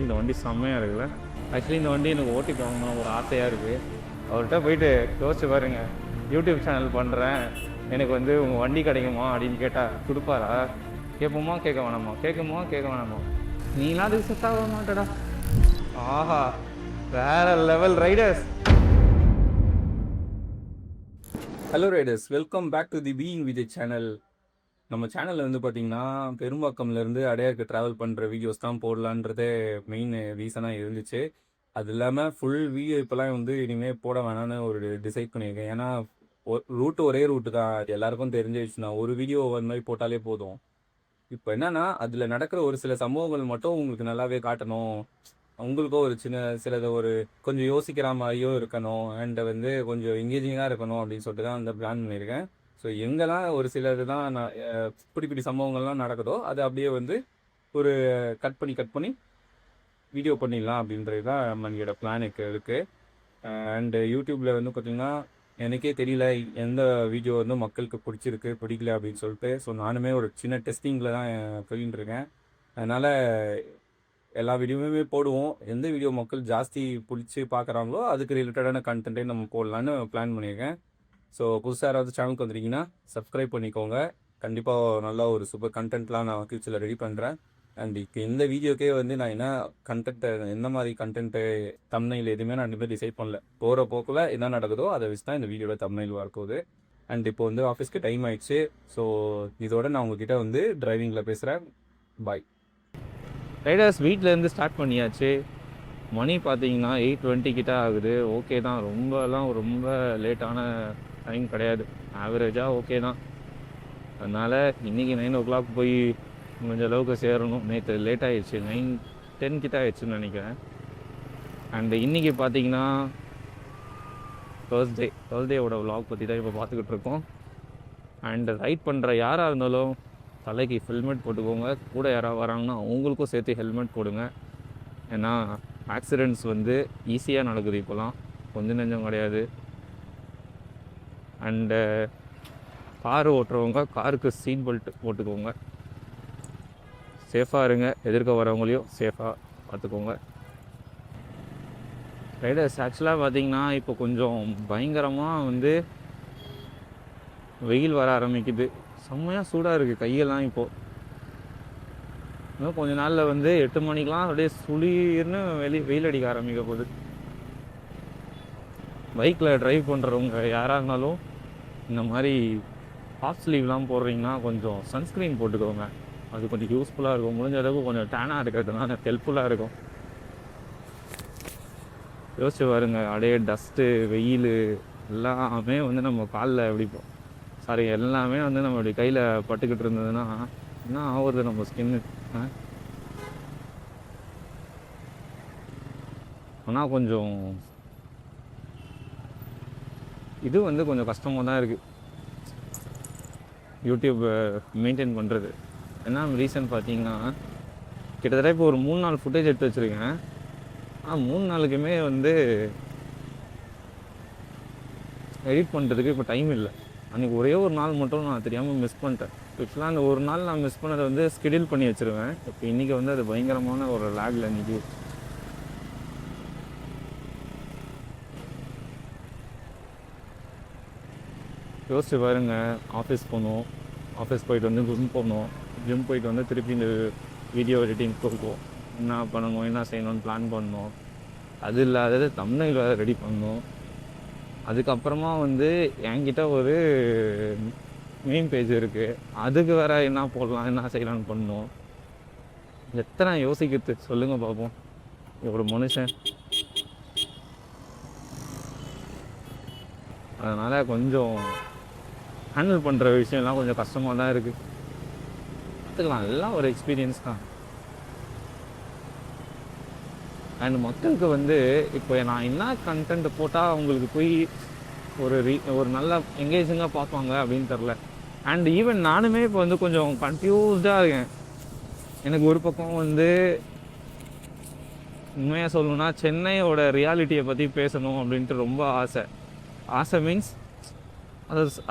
இந்த வண்டி செம்மையாக இருக்குல்ல. ஆக்சுவலி இந்த வண்டி எனக்கு ஓட்டி போகணும் ஒரு ஆசையாக இருக்குது. அவர்கிட்ட போயிட்டு யோசிச்சு பாருங்க, யூடியூப் சேனல் பண்ணுறேன், எனக்கு வந்து உங்கள் வண்டி கிடைக்குமா அப்படின்னு கேட்டால் கொடுப்பாரா? கேட்போமா கேட்க வேணாமா? கேட்க வேணாமா? நீலாம் அதுக்கு செட் ஆக மாட்டடா. ஆஹா, வேற level riders. Hello riders, welcome back to the being Vijay channel. நம்ம சேனலில் வந்து பார்த்தீங்கன்னா பெரும்பாக்கம்லேருந்து அடையாருக்கு ட்ராவல் பண்ணுற வீடியோஸ் தான் போடலான்றதே மெயின் ரீசனாக இருந்துச்சு. அது இல்லாமல் ஃபுல் வீடியோ இப்போலாம் வந்து இனிமேல் போட வேணான்னு ஒரு டிசைட் பண்ணியிருக்கேன். ஏன்னா ரூட்டு ஒரே ரூட்டு தான், அது எல்லாருக்கும் தெரிஞ்ச விஷயம் தான். ஒரு வீடியோ ஒரு மாதிரி போட்டாலே போதும். இப்போ என்னன்னா அதில் நடக்கிற ஒரு சில சம்பவங்கள் மட்டும் உங்களுக்கு நல்லாவே காட்டணும், உங்களுக்கும் ஒரு சிலதை ஒரு கொஞ்சம் யோசிக்கிற மாதிரியும் இருக்கணும், அண்ட் வந்து கொஞ்சம் எங்கேஜிங்காக இருக்கணும் அப்படின்னு சொல்லிட்டு தான் அந்த பிளான் பண்ணியிருக்கேன். ஸோ எங்கெல்லாம் ஒரு சிலது தான் நான் இப்படி சம்பவங்கள்லாம் நடக்குதோ அதை அப்படியே வந்து ஒரு கட் பண்ணி வீடியோ பண்ணிடலாம் அப்படின்றது தான் நம்மளோட பிளானுக்கு இருக்குது. அண்டு யூடியூப்பில் வந்து பார்த்திங்கன்னா எனக்கே தெரியல எந்த வீடியோ வந்து மக்களுக்கு பிடிச்சிருக்கு பிடிக்கல அப்படின்னு சொல்லிட்டு. ஸோ நானுமே ஒரு சின்ன டெஸ்டிங்கில் தான் போயின்னு இருக்கேன். அதனால் எல்லா வீடியோவுமே போடுவோம். எந்த வீடியோ மக்கள் ஜாஸ்தி பிடிச்சி பார்க்குறாங்களோ அதுக்கு ரிலேட்டடான கண்டென்ட்டே நம்ம போடலான்னு பிளான் பண்ணியிருக்கேன். ஸோ புதுசாக யாராவது சேனலுக்கு வந்துருக்கீங்கன்னா சப்ஸ்கிரைப் பண்ணிக்கோங்க. கண்டிப்பாக நல்லா ஒரு சூப்பர் கண்டென்ட்லாம் நான் ஃபியூச்சரில் ரெடி பண்ணுறேன். அண்ட் இப்போ இந்த வீடியோக்கே வந்து நான் என்ன கண்டென்ட்டை, எந்த மாதிரி கண்டென்ட்டு, தம்ப்நெயில் எதுவுமே நான் இனிமேல் டிசைட் பண்ணல. போகிற போக்கில் என்ன நடக்குதோ அதை வச்சு தான் இந்த வீடியோட தம்ப்நெயில் வரப்போகுது. அண்ட் இப்போ வந்து ஆஃபீஸ்க்கு டைம் ஆயிடுச்சு. ஸோ இதோட நான் உங்ககிட்ட வந்து டிரைவிங்கில் பேசுகிறேன். பாய் ரைடர்ஸ். வீட்டிலேருந்து ஸ்டார்ட் பண்ணியாச்சு. மணி பார்த்தீங்கன்னா 8:20 கிட்ட ஆகுது. ஓகே தான், ரொம்ப லேட்டான டைம் கிடையாது, ஆவரேஜாக ஓகே தான். அதனால் இன்றைக்கி 9 o'clock போய் கொஞ்சம் அளவுக்கு சேரணும். நேற்று லேட் ஆகிடுச்சு, 9:10 கிட்ட ஆயிடுச்சுன்னு நினைக்கிறேன். அண்டு இன்றைக்கி பார்த்தீங்கன்னா தேர்ஸ்டேவோட விலாக் பற்றி தான் இப்போ பார்த்துக்கிட்டு இருக்கோம். அண்டு ரைட் பண்ணுற யாராக இருந்தாலும் தலைக்கு ஹெல்மெட் போட்டுக்கோங்க. கூட யாராவது வராங்கன்னா அவங்களுக்கும் சேர்த்து ஹெல்மெட் போடுங்க. ஏன்னா ஆக்சிடெண்ட்ஸ் வந்து ஈஸியாக நடக்குது இப்போலாம், கொஞ்சம் நெஞ்சம் கிடையாது. அண்டு கார் ஓட்டுறவங்க காருக்கு சீட் பெல்ட் போட்டுக்கோங்க. சேஃபாக இருங்க, எதிர்க்க வரவங்களையும் சேஃபாக பார்த்துக்கோங்க. ரைடர்ஸ் ஆக்சுவலாக பார்த்திங்கன்னா இப்போ கொஞ்சம் பயங்கரமாக வந்து வெயில் வர ஆரம்பிக்குது. செம்மையாக சூடாக இருக்குது கையெல்லாம். இப்போது இன்னும் கொஞ்ச நாளில் வந்து 8 மணிக்கெலாம் அப்படியே சுளீர்னு வெயில் அடிக்க ஆரம்பிக்க போகுது. பைக்கில் ட்ரைவ் பண்ணுறவங்க யாராக இருந்தாலும் இந்த மாதிரி ஹாஃப் ஸ்லீவ்லாம் போடுறீங்கன்னா கொஞ்சம் சன்ஸ்க்ரீன் போட்டுக்கோங்க. அது கொஞ்சம் யூஸ்ஃபுல்லாக இருக்கும். முடிஞ்ச அளவுக்கு கொஞ்சம் டேனாக இருக்கிறதுனால ஹெல்ப்ஃபுல்லாக இருக்கும். யோசிச்சு பாருங்க, அப்படியே டஸ்ட்டு வெயில் எல்லாமே வந்து நம்ம காலில் எப்படிப்போம் எல்லாமே வந்து நம்ம அப்படி கையில் பட்டுக்கிட்டு இருந்ததுன்னா என்ன ஆகுறது நம்ம ஸ்கின்னு. ஆனால் கொஞ்சம் இது வந்து கொஞ்சம் கஷ்டமாக தான் இருக்குது யூடியூப் மெயின்டைன் பண்ணுறது. என்ன ரீசன் பார்த்தீங்கன்னா கிட்டத்தட்ட இப்போ ஒரு 3 நாள் ஃபுட்டேஜ் எடுத்து வச்சுருக்கேன். 3 நாளுக்குமே வந்து எடிட் பண்ணுறதுக்கு இப்போ டைம் இல்லை. அன்றைக்கி ஒரே ஒரு நாள் மட்டும் நான் தெரியாமல் மிஸ் பண்ணிட்டேன். இப்போலாம் அந்த ஒரு நாள் நான் மிஸ் பண்ணதை வந்து ஸ்கெடியூல் பண்ணி வச்சுருவேன். இப்போ இன்றைக்கி வந்து அது பயங்கரமான ஒரு லேக்ல இன்றைக்கி. யோசிச்சு பாருங்கள், ஆஃபீஸ் போகணும், ஆஃபீஸ் போயிட்டு வந்து ஜிம் போயிட்டு வந்து திருப்பி இந்த வீடியோ எடிட்டிங் போகும், என்ன பண்ணணும் என்ன செய்யணும்னு பிளான் பண்ணணும். அது இல்லாதது தம்ப்நெயில் வேறு ரெடி பண்ணணும். அதுக்கப்புறமா வந்து என்கிட்ட ஒரு மெயின் பேஜ் இருக்குது, அதுக்கு வேறு என்ன போடலாம் என்ன செய்யலான்னு பண்ணணும். எத்தனை யோசிக்கிறது சொல்லுங்கள் பார்ப்போம் ஒரு மனுஷன். அதனால் கொஞ்சம் ஹேண்டில் பண்ணுற விஷயம்லாம் கொஞ்சம் கஷ்டமாக தான் இருக்குது. பார்த்துக்கலாம், எல்லாம் ஒரு எக்ஸ்பீரியன்ஸ் தான். அண்ட் மக்களுக்கு வந்து இப்போ நான் என்ன கண்டென்ட் போட்டால் அவங்களுக்கு போய் ஒரு நல்ல எங்கேஜிங்காக பார்ப்பாங்க அப்படின்னு தெரில. அண்ட் ஈவன் நானுமே இப்போ வந்து கொஞ்சம் கன்ஃபியூஸ்டாக இருக்கேன். எனக்கு ஒரு பக்கம் வந்து உண்மையாக சொல்லணுன்னா சென்னையோட ரியாலிட்டியை பற்றி பேசணும் அப்படின்ட்டு ரொம்ப ஆசை மீன்ஸ்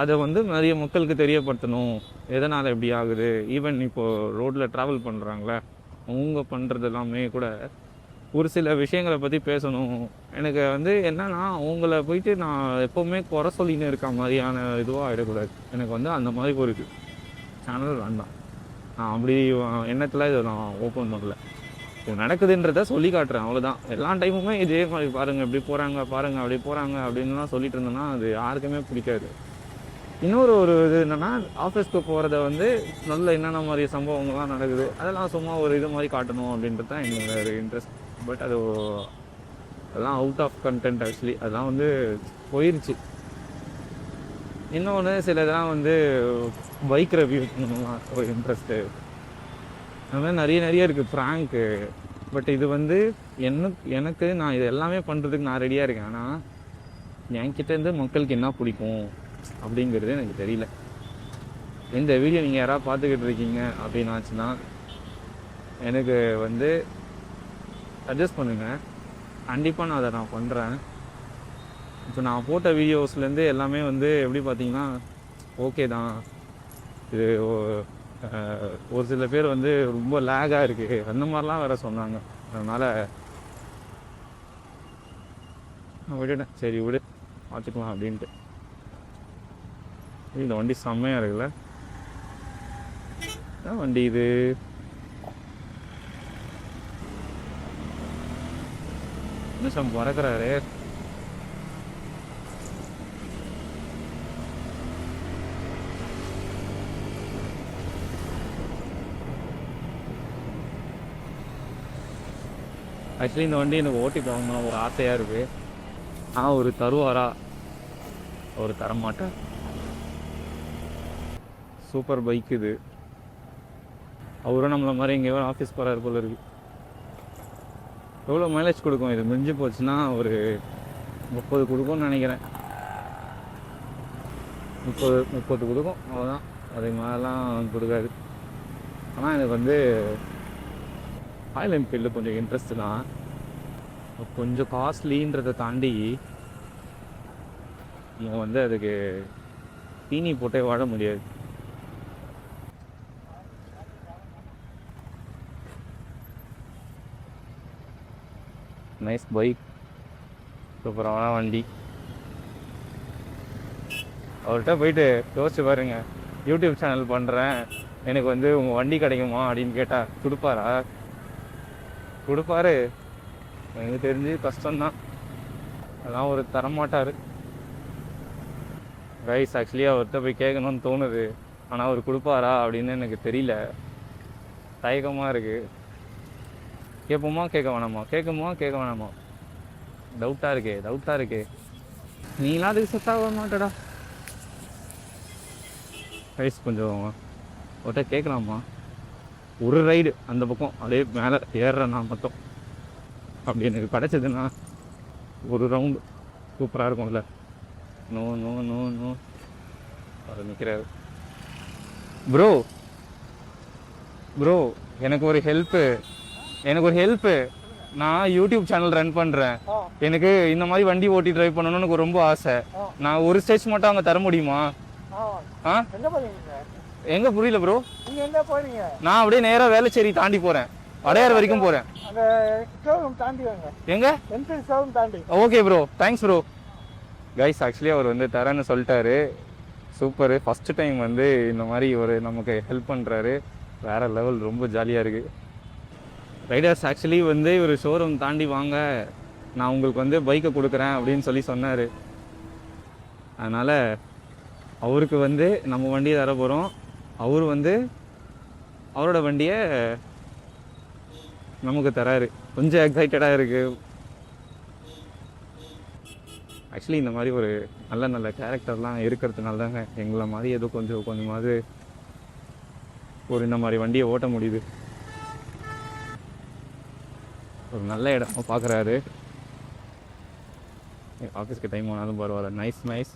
அதை வந்து நிறைய மக்களுக்கு தெரியப்படுத்தணும், எதனால் எப்படி ஆகுது. ஈவன் இப்போது ரோட்டில் ட்ராவல் பண்ணுறாங்களே அவங்க பண்ணுறது எல்லாமே கூட ஒரு சில விஷயங்களை பற்றி பேசணும். எனக்கு வந்து என்னன்னா அவங்கள போயிட்டு நான் எப்போவுமே குறை சொல்லின்னு இருக்க மாதிரியான இதுவாக ஆகிடக்கூடாது. எனக்கு வந்து அந்த மாதிரி ஒரு சேனல் வேண்டாம். நான் அப்படி எண்ணத்தில் இதை நான் ஓப்பன் பண்ணல. இது நடக்குதுன்றத சொல்லி காட்டுறேன், அவ்வளோதான். எல்லா டைமுமே இதே மாதிரி பாருங்கள் இப்படி போகிறாங்க, பாருங்கள் அப்படி போகிறாங்க அப்படின்லாம் சொல்லிட்டு இருந்தேன்னா அது யாருக்குமே பிடிக்காது. இன்னொரு இது என்னென்னா, ஆஃபீஸ்க்கு போகிறத வந்து நல்ல என்னென்ன மாதிரி சம்பவங்கள்லாம் நடக்குது அதெல்லாம் சும்மா ஒரு இது மாதிரி காட்டணும் அப்படின்றது தான் என்னோட ஒரு இன்ட்ரெஸ்ட். பட் அதெல்லாம் அவுட் ஆஃப் கண்டென்ட் ஆக்சுவலி. அதெல்லாம் வந்து போயிடுச்சு. இன்னொன்று சில இதெல்லாம் வந்து பைக் ரிவ்யூ பண்ணணும்லாம் ஒரு இன்ட்ரெஸ்ட்டு. அது மாதிரி நிறைய இருக்குது ஃப்ராங்க்கு. பட் இது வந்து எனக்கு நான் இது எல்லாமே பண்ணுறதுக்கு நான் ரெடியாக இருக்கேன். ஆனால் என்கிட்டேருந்து மக்களுக்கு என்ன பிடிக்கும் அப்படிங்கிறது எனக்கு தெரியல. இந்த வீடியோ நீங்கள் யாராவது பார்த்துக்கிட்டு இருக்கீங்க அப்படின்னாச்சுன்னா எனக்கு வந்து சஜஸ்ட் பண்ணுங்கள். கண்டிப்பாக நான் அதை பண்ணுறேன். இப்போ நான் போட்ட வீடியோஸ்லேருந்து எல்லாமே வந்து எப்படி பார்த்தீங்கன்னா ஓகே தான். இது ஒரு சில பேர் வந்து ரொம்ப லேகாக இருக்குது அந்த மாதிரிலாம் வேறு சொன்னாங்க. அதனால் நான் விட்டுட்டேன். சரி விடு, பார்த்துக்கலாம் அப்படின்ட்டு. இந்த வண்டி செம்மையாக இருக்குல்ல? என்ன வண்டி இது? நிமிஷம் பறக்கிறாரு. ஆக்சுவலி இந்த வண்டி எனக்கு ஓட்டி போகணும் ஒரு ஆசையாக இருக்குது. ஆனால் ஒரு தருவாரா, ஒரு தரமாட்டேன். சூப்பர் பைக் இது. அவரும் நம்மளை மாதிரி எங்கேயோ ஆஃபீஸ் போகிறாரு போல இருக்குது. எவ்வளோ மைலேஜ் கொடுக்கும் இது? முடிஞ்சு போச்சுன்னா ஒரு 30 கொடுக்கும்னு நினைக்கிறேன். 30 கொடுக்கும், அவ்வளோதான். அதுக்கு மேலாம் கொடுக்காது. ஆனால் எனக்கு வந்து ராயல் என்ஃபீல்டு கொஞ்சம் இன்ட்ரெஸ்ட் தான். கொஞ்சம் காஸ்ட்லின்றதை தாண்டி நம்ம வந்து அதுக்கு தீனி போட்டே வாழ முடியாது. நைஸ் பைக், சூப்பரான வண்டி. அவர்கிட்ட போயிட்டு யோசிச்சு பாருங்க, யூடியூப் சேனல் பண்ணுறேன், எனக்கு வந்து உங்கள் வண்டி கிடைக்குமா அப்படின்னு கேட்டால் கொடுப்பாரா? கொடுப்பாரு? எனக்கு தெரிஞ்சு கஷ்டம்தான். அதெல்லாம் ஒரு தரமாட்டார் கைஸ். ஆக்சுவலி அவர்கிட்ட போய் கேட்கணும்னு தோணுது, ஆனால் அவர் கொடுப்பாரா அப்படின்னு எனக்கு தெரியல. தயக்கமாக இருக்குது. கேட்போமா கேட்க வேணாமா, கேட்க வேணாமா, டவுட்டாக இருக்கே. நீலாம் அதுக்கு செட் ஆக மாட்டடா கைஸ். கொஞ்சம் ஒருத்தர் கேட்கலாமா? ஒரு ரைடு அந்த பக்கம் அப்படியே மேலே ஏறுறேன் நான் மட்டும். அப்படி எனக்கு கிடச்சதுன்னா ஒரு ரவுண்டு சூப்பராக இருக்கும்ல. நோ நோ நோ நோ அவர் நிற்கிறாரு. ப்ரோ எனக்கு ஒரு ஹெல்ப்பு. நான் யூடியூப் சேனல் ரன் பண்ணுறேன். எனக்கு இந்த மாதிரி வண்டி ஓட்டி ட்ரைவ் பண்ணணும்னு எனக்கு ரொம்ப ஆசை. நான் ஒரு ஸ்டெச் மட்டும் அங்கே தர முடியுமா? எங்க புரியல ப்ரோ? நீங்க எங்க போறீங்க? நான் அப்படியே நேரா வேளச்சேரி தாண்டி போறேன், அடையார் வரைக்கும் போறேன். அந்த ஷோரூம் தாண்டி வாங்க. எங்க? என்ஃபீல்ட் ஷோரூம் தாண்டி. Okay bro, thanks bro. Guys actually அவர் வந்து தரேன்னு சொல்லிட்டாரு. சூப்பர். ஃபர்ஸ்ட் டைம் வந்து இந்த மாதிரி ஒரு நமக்கு ஹெல்ப் பண்ணுறாரு. வேற லெவல், ரொம்ப ஜாலியாக இருக்குது. ரைடர்ஸ் ஆக்சுவலி வந்து ஒரு ஷோரூம் தாண்டி வாங்க, நான் உங்களுக்கு வந்து பைக்கை கொடுக்குறேன் அப்படின்னு சொன்னார். அதனால் அவருக்கு வந்து நம்ம வண்டியை தர போகிறோம். அவர் வந்து அவரோட வண்டியை நமக்கு தராரு. கொஞ்சம் எக்ஸைட்டடாக இருக்குது. ஆக்சுவலி இந்த மாதிரி ஒரு நல்ல கேரக்டர்லாம் இருக்கிறதுனால தாங்க எங்களை மாதிரி ஏதோ கொஞ்சமாவது ஒரு இந்த மாதிரி வண்டியை ஓட்ட முடியுது. ஒரு நல்ல இடமா பார்க்குறாரு. ஆஃபீஸ்க்கு டைம் ஆனாலும் பரவாயில்ல. நைஸ்.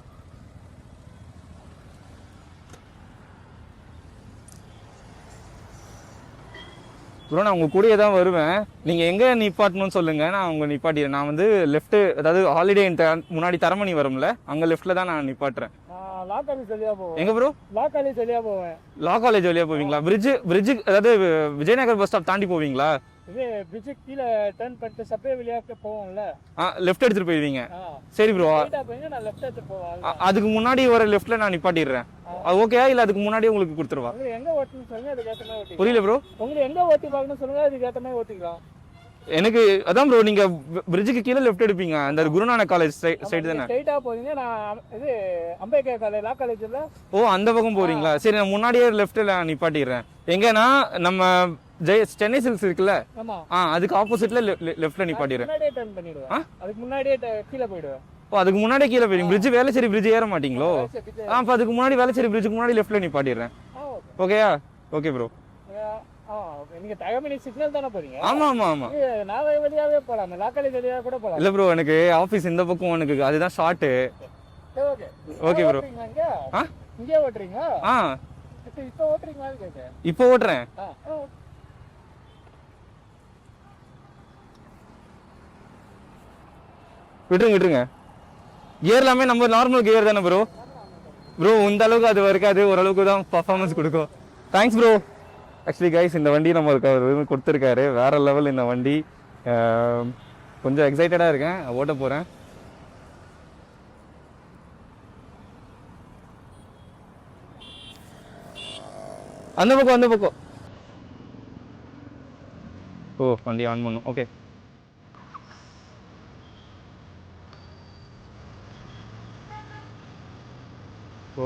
ப்ரோ நான் உங்கள் கூடயே தான் வருவேன். நீங்கள் எங்கே நிப்பாட்டணும்னு சொல்லுங்கள், நான் உங்கள் நிப்பாட்டிடுறேன். நான் வந்து லெஃப்ட்டு, அதாவது ஹாலிடே முன்னாடி தரமணி வரும்ல, அங்கே லெஃப்ட்டில் தான் நான் நிப்பாட்டுறேன். லா காலேஜ் வழியாக போவேன். எங்கே ப்ரோ? லா காலேஜ் வழியாக போவேன். லா காலேஜ் வழியாக போவீங்களா? பிரிட்ஜு அதாவது விஜயநகர் பஸ் ஸ்டாப் தாண்டி போவீங்களா? இது பிரிட்ஜு கீழே டர்ன் பண்ணிட்டு சப்வே வழியாக போவோம்ல. லெஃப்ட் எடுத்துட்டு போயிடுவீங்க. ஆ சரி ப்ரோ, ஸ்ட்ரைட்டா போயிங்க, நான் லெஃப்ட் எடுத்து போவேன். அதுக்கு முன்னாடி ஒரு லெஃப்ட்ல நான் நிப்பாட்டிடுறேன். அது ஓகேயா இல்ல அதுக்கு முன்னாடியே உங்களுக்கு கொடுத்துருவா? உங்களுக்கு எங்க ஓட்டணும்னு சொல்லுங்க, அதுக்கு ஏற்ற மாதிரி ஓட்டிக்கலாம். புரியல ப்ரோ. உங்களுக்கு எங்க ஓட்டி பார்க்கணும்னு சொல்லுங்க, அதுக்கு ஏற்ற மாதிரி ஓட்டிக்கலாம். எனக்கு அதான் ப்ரோ, நீங்க பிரிட்ஜுக்கு கீழே லெஃப்ட் எடுப்பீங்க, அந்த குருநானக் காலேஜ் சைடு தானே? ஸ்ட்ரைட்டா போறீங்க, நான் இது அம்பேத்கர் காலேஜ் லா காலேஜ்ல. ஓ அந்த பக்கம் போறீங்களா? சரி, நான் முன்னாடியே லெஃப்ட்ல நிப்பாட்டிடுறேன். எங்கன்னா நம்ம சென்னை சில்க்ஸ் இருக்குல்ல, ஆமா அதுக்கு ஆப்போசிட்ல லெஃப்ட்ல நிப்பாட்டிடுறேன். முன்னாடியே டர்ன் பண்ணிடுவேன். அதுக்கு முன்னாடியே கீழே போயிடுவேன். ஓ அதுக்கு முன்னாடியே கீழே போயிடுங்க. பிரிட்ஜ் வேளச்சேரி பிரிட்ஜ் ஏற மாட்டீங்களோ? அப்ப அதுக்கு முன்னாடி வேளச்சேரி பிரிட்ஜுக்கு முன்னாடி லெஃப்ட்ல நிப்பாட்டிடுறேன். ஓகேயா? Okay bro. நீங்க தகவனி சிக்னல் தானே போறீங்க? ஆமா ஆமா ஆமா. நான் வழியாவே போலாம், லா காலேஜ் வழியா கூட போலாம். இல்ல ப்ரோ, எனக்கு ஆபீஸ் இந்த பக்கம், எனக்கு அதுதான் ஷார்ட். Okay okay bro. இங்கே ஓட்டுறீங்க? இப்போ ஓட்டுறீங்களான்னு கேட்க. இப்போ ஓட்டுறேன். விட்டுருங்க. கியர் எல்லாமே நம்ம நார்மல் கியர் தானே ப்ரோ? ப்ரோ இந்த அளவுக்கு அது இருக்காது, ஓரளவுக்கு தான் பர்ஃபார்மன்ஸ் கொடுக்கும். Thanks bro. ஆக்சுவலி கைஸ், இந்த வண்டி நம்மளுக்கு அவர் கொடுத்துருக்காரு, வேற லெவல் இந்த வண்டி. கொஞ்சம் எக்ஸைட்டடாக இருக்கேன், ஓட்ட போகிறேன். அந்த பக்கம். ஓ வண்டி ஆன் பண்ணும். ஓகே.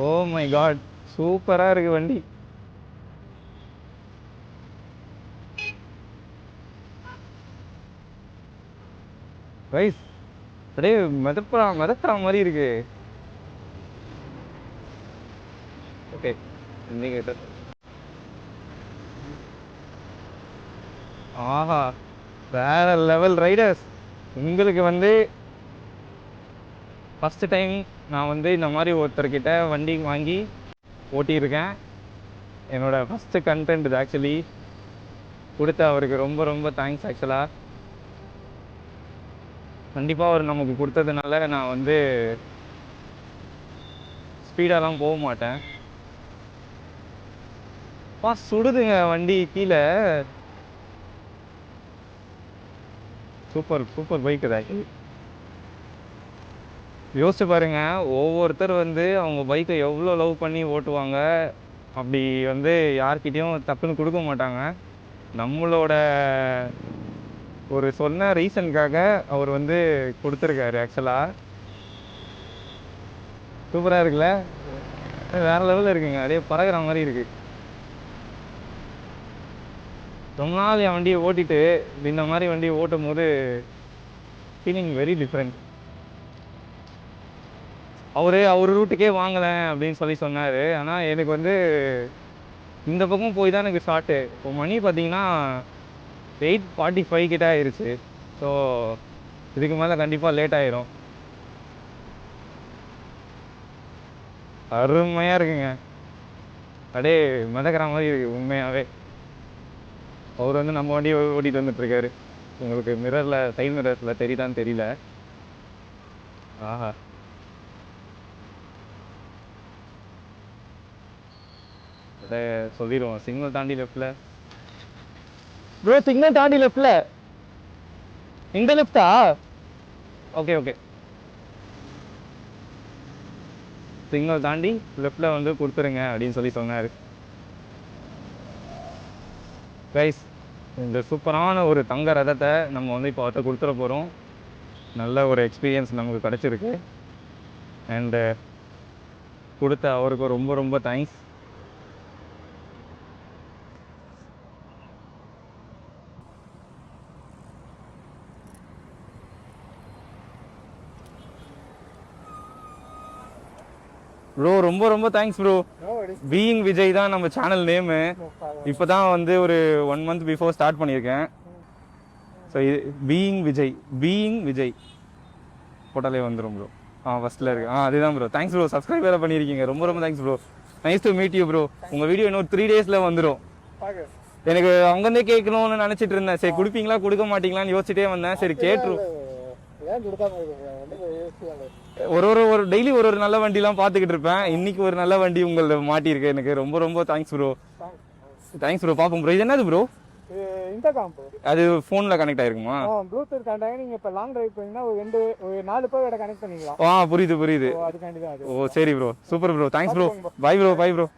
ஓ மை காட், சூப்பரா இருக்கு வண்டி. ரைஸ் அப்படியே மிதப்புற மாதிரி இருக்கு. ஓகே, நீங்க ஆஹா வேற லெவல் ரைடர்ஸ். உங்களுக்கு ஃபஸ்ட்டு டைம் நான் இந்த மாதிரி ஒருத்தர்கிட்ட வண்டி வாங்கி ஓட்டியிருக்கேன். என்னோட ஃபஸ்ட்டு கண்டென்ட் இது. ஆக்சுவலி கொடுத்த அவருக்கு ரொம்ப ரொம்ப தேங்க்ஸ். ஆக்சுவலாக கண்டிப்பாக அவர் நமக்கு கொடுத்ததுனால நான் ஸ்பீடாலாம் போக மாட்டேன். சுடுதுங்க வண்டி கீழே. சூப்பர் பைக் இது. ஆக்சுவலி யோசிச்சு பாருங்க, ஒவ்வொருத்தர் அவங்க பைக்கை எவ்வளோ லவ் பண்ணி ஓட்டுவாங்க. அப்படி யார்கிட்டையும் தப்புன்னு கொடுக்க மாட்டாங்க. நம்மளோட ஒரு சொன்ன ரீசனுக்காக அவர் கொடுத்துருக்காரு. ஆக்சுவலாக சூப்பராக இருக்குல்ல, வேற லெவலில் இருக்குங்க, அப்படியே பறகுற மாதிரி இருக்கு. ரொம்ப நாள் என் வண்டியை ஓட்டிட்டு இந்த மாதிரி வண்டியை ஓட்டும் போது ஃபீலிங் வெரி டிஃப்ரெண்ட். அவர் ரூட்டுக்கே வாங்கலை அப்படின்னு சொன்னார். ஆனால் எனக்கு இந்த பக்கம் போய் தான் எனக்கு ஷார்ட்டு. இப்போ மணி பார்த்தீங்கன்னா 8:45 கிட்ட ஆயிடுச்சு. ஸோ இதுக்கு மேலே கண்டிப்பாக லேட் ஆயிரும். அருமையாக இருக்குங்க, அப்படியே மிதக்கிற மாதிரி இருக்கு உண்மையாகவே. அவர் நம்ம வண்டியை ஓட்டிகிட்டு வந்துட்டுருக்காரு. உங்களுக்கு சைட் மிரரில் தெரியுதான்னு தெரியல. ஆஹா, அதை சொல்லிடுவோம். சிக்னல் தாண்டி லெஃப்டில் ப்ரோ, சிக்னல் தாண்டி லெஃப்டில். இந்த லெஃப்டா? ஓகே. சிக்னல் தாண்டி லெஃப்டில் கொடுத்துருங்க அப்படின்னு சொன்னார். கைஸ், இந்த சூப்பரான ஒரு தங்க ரதத்தை நம்ம இப்போ அவர்கிட்ட கொடுத்துட போகிறோம். நல்ல ஒரு எக்ஸ்பீரியன்ஸ் நமக்கு கிடச்சிருக்கு. அண்டு கொடுத்த அவருக்கு ரொம்ப ரொம்ப தேங்க்ஸ். ப்ரோ ரொம்ப ரொம்ப தேங்க்ஸ் ப்ரோ. பீயிங் விஜய் தான் நம்ம சேனல் நேமு. இப்போ தான் ஒரு 1 month பிஃபோர் ஸ்டார்ட் பண்ணியிருக்கேன். ஸோ இது பீயிங் விஜய் போட்டாலே வந்துடும் ப்ரோ. ஃபஸ்ட்டில் இருக்கு. அதுதான் ப்ரோ. தேங்க்ஸ் ப்ரோ, சப்ஸ்கிரைப் வேறு பண்ணியிருக்கீங்க. ரொம்ப ரொம்ப thanks bro. Nice to meet you bro. உங்கள் வீடியோ இன்னொரு 3 days வந்துடும். எனக்கு அங்கேருந்தே கேட்கணும்னு நினச்சிட்டு இருந்தேன். சரி கொடுப்பீங்களா கொடுக்க மாட்டீங்களான்னு யோசிச்சுட்டே வந்தேன். சரி கேட்டுரும். ஒரு டெய்லி ஒரு நல்ல வண்டிலாம் பார்த்துக்கிட்டு இருப்பேன். இன்னைக்கு ஒரு நல்ல வண்டி உங்களை மாட்டியிருக்கு. எனக்கு ரொம்ப ரொம்ப தேங்க்ஸ் ப்ரோ. Thanks bro. பார்ப்போம் ப்ரோ. இது என்னது ப்ரோ? Intercom bro. அது ஃபோனில் கனெக்ட் ஆயிருக்குமா? ப்ளூடூத் கனெக்ட் நீங்கள் இப்போ லாங் டிரைவ் போனீங்கன்னா ஒரு 4 பேரோட கனெக்ட் பண்ணிக்கலாம். புரியுது. அதுக்காண்டி தான் அது. ஓ சரி bro, super bro, thanks bro, bye bro.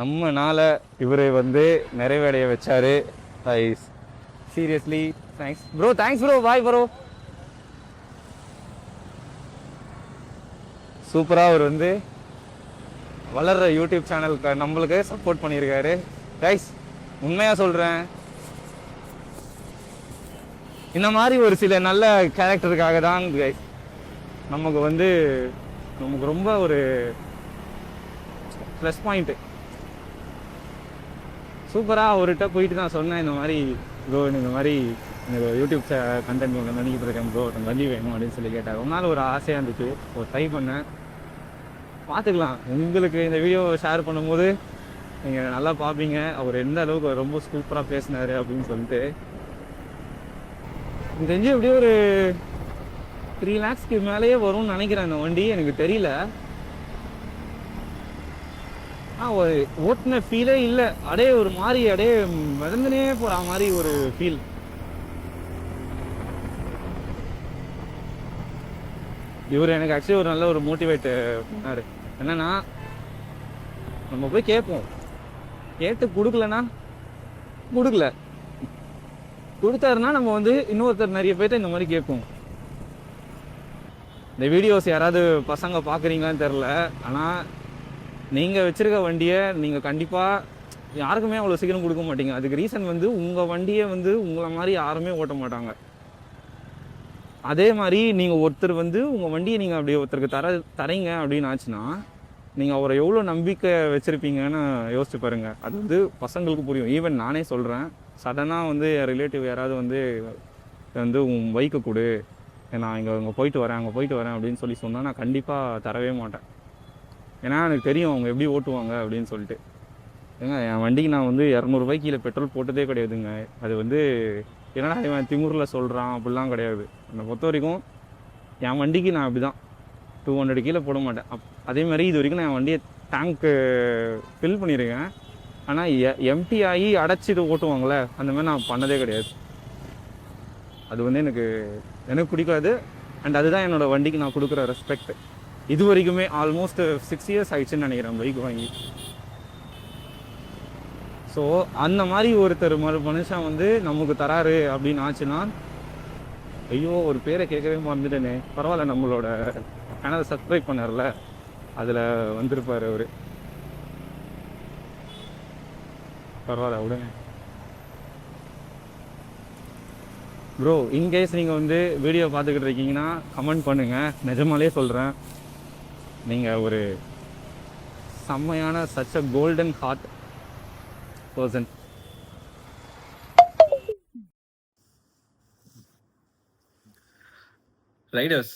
நம்மனால இவர் வந்து நிறைவேடைய வச்சாரு. Seriously thanks bro, bye bro. சூப்பராக அவர் வந்து வளர்ற யூடியூப் சேனலுக்கு நம்மளுக்கு சப்போர்ட் பண்ணியிருக்காரு. கைஸ் உண்மையாக சொல்கிறேன், இந்த மாதிரி ஒரு சில நல்ல கேரக்டருக்காக தான் கைஸ் நமக்கு ரொம்ப ஒரு ப்ளஸ் பாயிண்ட்டு. சூப்பராக அவர்கிட்ட போயிட்டு நான் சொன்னேன், இந்த மாதிரி ப்ரோ இந்த மாதிரி எனக்கு யூடியூப் கண்டென்ட் ஒன்று நினைக்கிட்டு இருக்கேன் ப்ரோ, எனக்கு வண்டி வேணும் அப்படின்னு சொல்லி கேட்டார். ஒரு நாள் ஒரு ஆசையாக இருந்துச்சு, ஒரு ட்ரை பண்ணேன். பார்த்துக்கலாம், உங்களுக்கு இந்த வீடியோ ஷேர் பண்ணும்போது நீங்கள் நல்லா பார்ப்பீங்க அவர் எந்த அளவுக்கு ரொம்ப சூப்பராக பேசினார் அப்படின்னு சொல்லிட்டு. எனக்கு தெரிஞ்சு எப்படியோ ஒரு 3 lakhsக்கு மேலேயே வரும்னு நினைக்கிறேன் இந்த வண்டி, எனக்கு தெரியல. ஓட்டின ஃபீலே இல்லை, அப்படியே ஒரு மாதிரி அப்படியே மிதந்துனே போகிற மாதிரி ஒரு ஃபீல். இவர் எனக்கு ஆக்சுவலி ஒரு நல்ல ஒரு மோட்டிவேட் பண்ணார். என்னன்னா, நம்ம போய் கேட்போம், கேட்டு கொடுக்கல, கொடுத்தாருன்னா நம்ம வந்து இன்னொருத்தர் நிறைய பேர்ட்ட இந்த மாதிரி கேட்போம். இந்த வீடியோஸ் யாராவது பசங்க பார்க்குறீங்களான்னு தெரில, ஆனால் நீங்கள் வச்சுருக்க வண்டியை நீங்கள் கண்டிப்பாக யாருக்குமே அவ்வளோ சீக்கிரம் கொடுக்க மாட்டீங்க. அதுக்கு ரீசன் வந்து உங்கள் வண்டியை வந்து உங்களை மாதிரி யாருமே ஓட்ட மாட்டாங்க. அதே மாதிரி நீங்கள் ஒருத்தர் வந்து உங்கள் வண்டியை நீங்கள் அப்படி ஒருத்தருக்கு தரீங்க அப்படின்னு ஆச்சுன்னா நீங்கள் அவரை எவ்வளோ நம்பிக்கை வச்சுருப்பீங்கன்னு யோசிச்சு பாருங்கள். அது வந்து பசங்களுக்கு புரியும். ஈவன் நானே சொல்கிறேன், சடனாக வந்து என் ரிலேட்டிவ் யாராவது வந்து உன் பைக்கை கொடு, நான் அங்கே போயிட்டு வரேன் அப்படின்னு சொல்லி சொன்னால் நான் கண்டிப்பாக தரவே மாட்டேன். ஏன்னா எனக்கு தெரியும் அவங்க எப்படி ஓட்டுவாங்க அப்படின்னு சொல்லிட்டு. ஏங்க என் வண்டிக்கு நான் வந்து 200 ரூபாய்க்கு கீழே பெட்ரோல் போட்டதே கிடையாதுங்க. அது வந்து என்னடா இவன் திமுறில் சொல்கிறான் அப்படிலாம் கிடையாது. என்னை பொறுத்த வரைக்கும் என் வண்டிக்கு நான் அப்படி தான் 200 கீழே போட மாட்டேன். அதே மாதிரி இது வரைக்கும் நான் என் வண்டியை டேங்க்கு ஃபில் பண்ணியிருக்கேன். ஆனால் எம்டி ஆகி அடைச்சிட்டு ஓட்டுவாங்களே, அந்த மாதிரி நான் பண்ணதே கிடையாது. அது வந்து எனக்கு பிடிக்காது. அண்ட் அதுதான் என்னோடய வண்டிக்கு நான் கொடுக்குற ரெஸ்பெக்ட். இது வரைக்குமே ஆல்மோஸ்ட் 6 years ஆயிடுச்சுன்னு நினைக்கிறேன் பைக் வாங்கி. ஸோ அந்த மாதிரி ஒருத்தர் மனுஷன் வந்து நமக்கு தராரு அப்படின்னு ஆச்சுன்னா, ஐயோ ஒரு பேரை கேட்கவே மறந்துட்டேனே, பரவாயில்ல நம்மளோட சேனலை சப்ஸ்கிரைப் பண்ணார்ல, அதில் வந்திருப்பார் அவர், பரவாயில்ல விடுங்க ப்ரோ. இன்கேஸ் நீங்கள் வந்து வீடியோ பார்த்துக்கிட்டு இருக்கீங்கன்னா கமெண்ட் பண்ணுங்கள். நிஜமாலே சொல்கிறேன், நீங்கள் ஒரு செம்மையான such a golden heart person. Riders,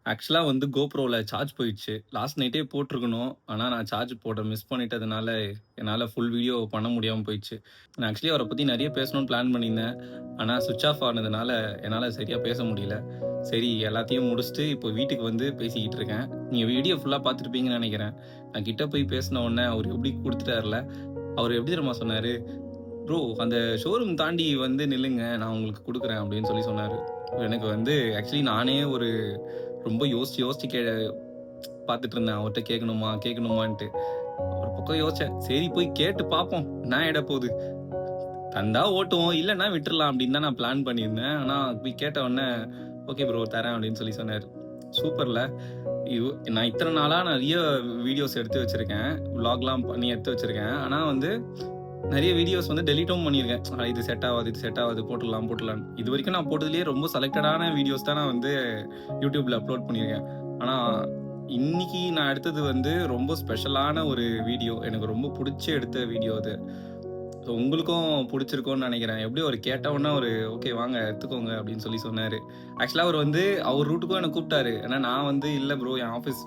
ஆக்சுவலாக வந்து கோப்ரோவில் சார்ஜ் போயிடுச்சு. லாஸ்ட் நைட்டே போட்டிருக்கணும், ஆனால் நான் சார்ஜ் போட மிஸ் பண்ணிட்டதுனால என்னால் ஃபுல் வீடியோ பண்ண முடியாமல் போயிடுச்சு. நான் ஆக்சுவலி அவரை பற்றி நிறைய பேசணும்னு பிளான் பண்ணியிருந்தேன், ஆனால் சுவிட்ச் ஆஃப் ஆனதுனால என்னால் சரியாக பேச முடியல. சரி, எல்லாத்தையும் முடிச்சுட்டு இப்போ வீட்டுக்கு வந்து பேசிக்கிட்டு இருக்கேன். நீங்கள் வீடியோ ஃபுல்லாக பார்த்துருப்பீங்கன்னு நினைக்கிறேன். நான் கிட்டே போய் பேசின உடனே அவர் எப்படி கொடுத்துட்டார்ல, அவர் எப்படி தெரியுமா சொன்னார், ப்ரோ அந்த ஷோரூம் தாண்டி வந்து நில்லுங்க, நான் உங்களுக்கு கொடுக்குறேன் அப்படின்னு சொல்லி சொன்னார். எனக்கு வந்து ஆக்சுவலி நானே ஒரு ரொம்ப யோசிச்சு பார்த்துட்டு இருந்தேன், அவர்கிட்ட கேட்கணுமான்ட்டு. ஒரு பக்கம் யோசிச்சேன், சரி போய் கேட்டு பார்ப்போம், நான் இட போகுது, தந்தா ஓட்டுவோம், இல்லைன்னா விட்டுடலாம் அப்படின்னு தான் நான் பிளான் பண்ணியிருந்தேன். ஆனால் போய் கேட்ட உடனே ஓகே ப்ரோ தரேன் அப்படின்னு சொல்லி சொன்னார். சூப்பரில். நான் இத்தனை நாளாக நிறைய வீடியோஸ் எடுத்து வச்சுருக்கேன், விலாக்லாம் பண்ணி எடுத்து வச்சுருக்கேன். ஆனால் வந்து நிறைய வீடியோஸ் வந்து டெலிட்டும் பண்ணியிருக்கேன். இது செட் ஆகாது போட்டுடலாம். இது வரைக்கும் நான் போட்டதுலேயே ரொம்ப செலக்டடான வீடியோஸ் தான் நான் வந்து யூடியூப்பில் அப்லோட் பண்ணியிருக்கேன். ஆனால் இன்னைக்கு நான் எடுத்தது வந்து ரொம்ப ஸ்பெஷலான ஒரு வீடியோ, எனக்கு ரொம்ப பிடிச்சி எடுத்த வீடியோ அது. ஸோ உங்களுக்கும் பிடிச்சிருக்கோன்னு நினைக்கிறேன். எப்படி ஒரு கேட்டவுடனே ஒரு ஓகே வாங்க எடுத்துக்கோங்க அப்படின்னு சொல்லி சொன்னார். ஆக்சுவலாக அவர் வந்து அவர் ரூட்டுக்கும் என்னை கூப்பிட்டாரு. ஏன்னா நான் வந்து இல்லை ப்ரோ என் ஆஃபீஸ்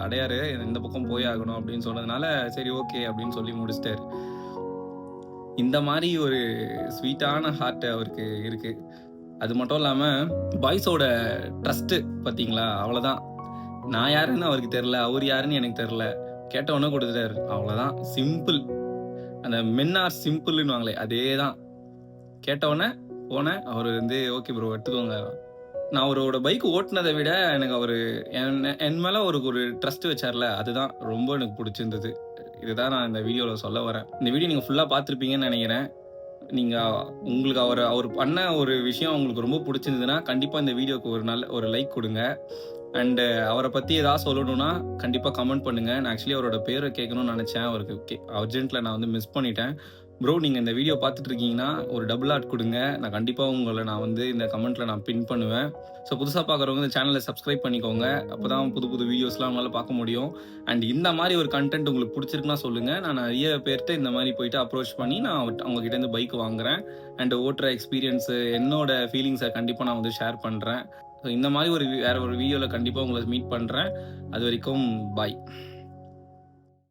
அடையாறு, இந்த பக்கம் போய் ஆகணும் அப்படின்னு சொன்னதுனால சரி ஓகே அப்படின்னு சொல்லி முடிச்சிட்டாரு. இந்த மாதிரி ஒரு ஸ்வீட்டான ஹார்ட் அவருக்கு இருக்குது. அது மட்டும் இல்லாமல் பாய்ஸோட ட்ரஸ்ட்டு பார்த்தீங்களா, அவ்வளோதான். நான் யாருன்னு அவருக்கு தெரில, அவர் யாருன்னு எனக்கு தெரில. கேட்டவொன்னே கொடுத்துட்டாரு. அவ்வளோதான், சிம்பிள். அந்த மென் ஆர் சிம்பிள்னுவாங்களே அதே தான். கேட்டவொன்னே போனேன். அவர் வந்து ஓகே ப்ரோ எடுத்துக்கோங்க. நான் அவரோட பைக் ஓட்டுனதை விட எனக்கு அவர் என் மேலே ஒரு ட்ரஸ்ட் வச்சார்ல, அதுதான் ரொம்ப எனக்கு பிடிச்சிருந்தது. இதுதான் நான் இந்த வீடியோவில் சொல்ல வரேன். இந்த வீடியோ நீங்கள் ஃபுல்லாக பார்த்துருப்பீங்கன்னு நினைக்கிறேன். நீங்கள் உங்களுக்கு அவர் பண்ண ஒரு விஷயம் உங்களுக்கு ரொம்ப பிடிச்சிருந்ததுன்னா கண்டிப்பாக இந்த வீடியோக்கு ஒரு லைக் கொடுங்க. அண்டு அவரை பற்றி ஏதாவது சொல்லணும்னா கண்டிப்பாக கமெண்ட் பண்ணுங்கள். நான் ஆக்சுவலி அவரோட பேரை கேட்கணும்னு நினச்சேன். அவருக்கு அர்ஜென்ட்டில் நான் வந்து மிஸ் பண்ணிட்டேன். ப்ரோ நீங்கள் இந்த வீடியோ பார்த்துட்டு இருக்கீங்கன்னா ஒரு டபுள் ஆட் கொடுங்க. நான் கண்டிப்பாக உங்களை நான் வந்து இந்த கமெண்ட்டில் நான் பின் பண்ணுவேன். ஸோ புதுசாக பார்க்குறவங்க இந்த சேனலை சப்ஸ்கிரைப் பண்ணிக்கோங்க. அப்போ தான் புது வீடியோஸ்லாம் உங்களால் பார்க்க முடியும். அண்ட் இந்த மாதிரி ஒரு கண்டென்ட் உங்களுக்கு பிடிச்சிருக்குன்னா சொல்லுங்கள். நான் நிறைய பேர்கிட்ட இந்த மாதிரி போயிட்டு அப்ரோச் பண்ணி நான் அவங்ககிட்டேருந்து பைக் வாங்குகிறேன். அண்ட் ஓட்டுற எக்ஸ்பீரியன்ஸு என்னோட ஃபீலிங்ஸை கண்டிப்பாக நான் வந்து ஷேர் பண்ணுறேன். ஸோ இந்த மாதிரி வேற ஒரு வீடியோவில் கண்டிப்பாக உங்களை மீட் பண்ணுறேன். அது வரைக்கும் பாய்.